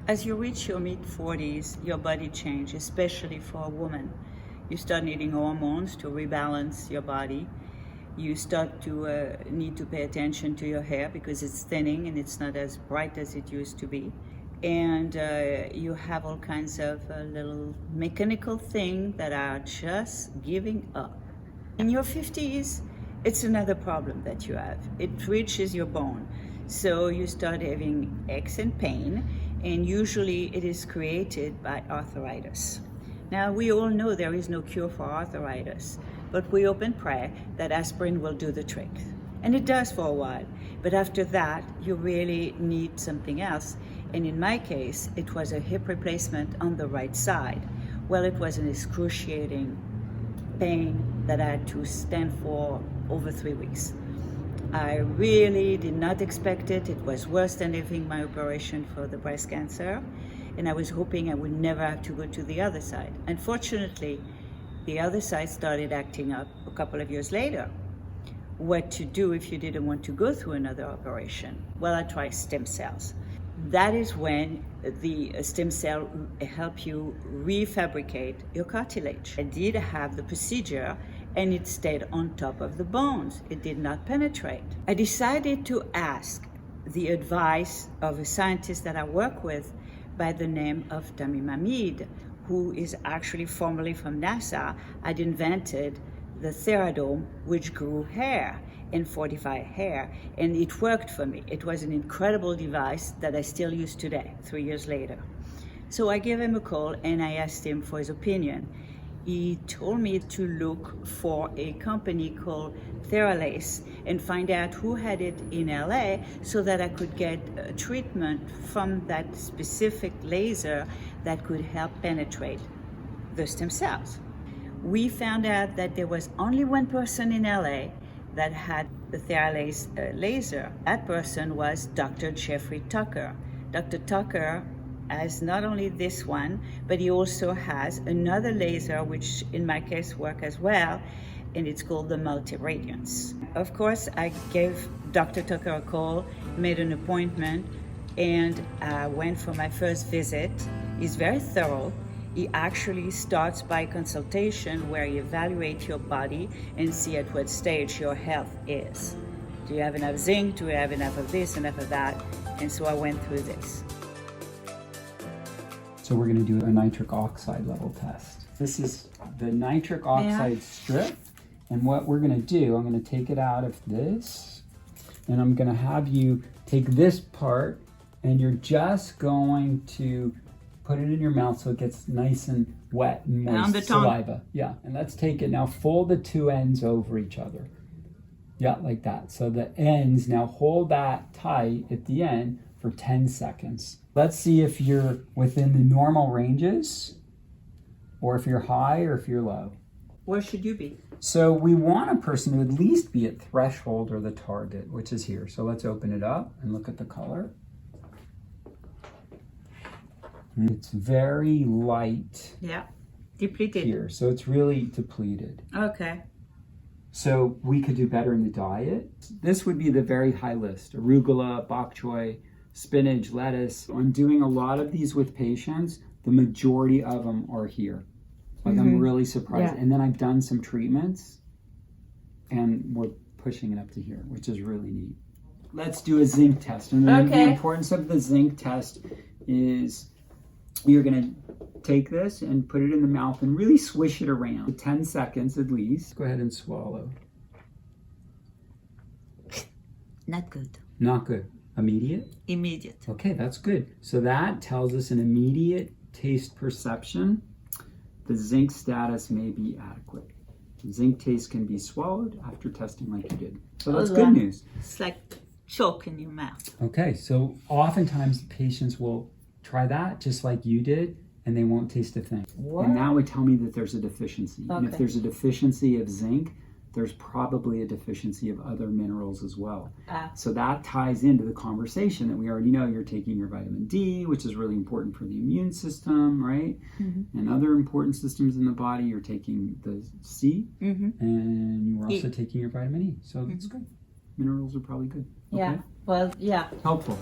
As you reach your mid-40s, your body changes, especially for a woman. You start needing hormones to rebalance your body. You start to need to pay attention to your hair because it's thinning and it's not as bright as it used to be. And you have all kinds of little mechanical things that are just giving up. In your 50s, it's another problem that you have. It reaches your bone. So you start having aches and pain, and usually it is created by arthritis. Now, we all know there is no cure for arthritis, but we hope and pray that aspirin will do the trick. And it does for a while, but after that, you really need something else. And in my case, it was a hip replacement on the right side. Well, it was an excruciating pain that I had to stand for over 3 weeks. I really did not expect it. It was worse than having my operation for the breast cancer, and I was hoping I would never have to go to the other side. Unfortunately, the other side started acting up a couple of years later. What to do if you didn't want to go through another operation? Well, I tried stem cells. That is when the stem cell help you refabricate your cartilage. I did have the procedure, and it stayed on top of the bones. It did not penetrate. I decided to ask the advice of a scientist that I work with by the name of Tamim Hamid, who is actually formerly from NASA. I'd invented the Theradome, which grew hair and fortified hair, and it worked for me. It was an incredible device that I still use today, 3 years later. So I gave him a call and I asked him for his opinion. He told me to look for a company called Theralase and find out who had it in LA so that I could get a treatment from that specific laser that could help penetrate the stem cells. We found out that there was only one person in LA that had the Theralase laser. That person was Dr. Jeffrey Tucker. Dr. Tucker has not only this one, but he also has another laser, which in my case work as well, and it's called the multi-radiance. Of course, I gave Dr. Tucker a call, made an appointment, and I went for my first visit. He's very thorough. He actually starts by consultation where he evaluates your body and see at what stage your health is. Do you have enough zinc? Do you have enough of this, enough of that? And so I went through this. So we're going to do a nitric oxide level test. This is the nitric oxide strip. And what we're going to do, I'm going to take it out of this, and I'm going to have you take this part, and you're just going to put it in your mouth so it gets nice and wet and moist saliva. Yeah, and let's take it now. Fold the two ends over each other. Yeah, like that. So the ends, now hold that tight at the end for 10 seconds. Let's see if you're within the normal ranges, or if you're high, or if you're low. Where should you be? So we want a person to at least be at threshold or the target, which is here. So let's open it up and look at the color. It's very light. Yeah, depleted. Here, so it's really depleted. Okay. So we could do better in the diet. This would be the very high list: arugula, bok choy, spinach, lettuce. I'm doing a lot of these with patients. The majority of them are here. Like, I'm really surprised. Yeah. And then I've done some treatments and we're pushing it up to here, which is really neat. Let's do a zinc test. And the importance of the zinc test is you're going to take this and put it in the mouth and really swish it around. 10 seconds at least. Go ahead and swallow. Not good. Not good. Immediate? Immediate. Okay, that's good. So that tells us an immediate taste perception. The zinc status may be adequate. Zinc taste can be swallowed after testing like you did. So that's good news. It's like chalk in your mouth. Okay, so oftentimes patients will try that just like you did, and they won't taste a thing. What? And that would tell me that there's a deficiency. Okay. And if there's a deficiency of zinc, there's probably a deficiency of other minerals as well. So that ties into the conversation that we already know. You're taking your vitamin D, which is really important for the immune system, right? Mm-hmm. And other important systems in the body. You're taking the C, and you're also taking your vitamin E. So that's good. Minerals are probably good. Okay? Yeah, well, yeah. Helpful.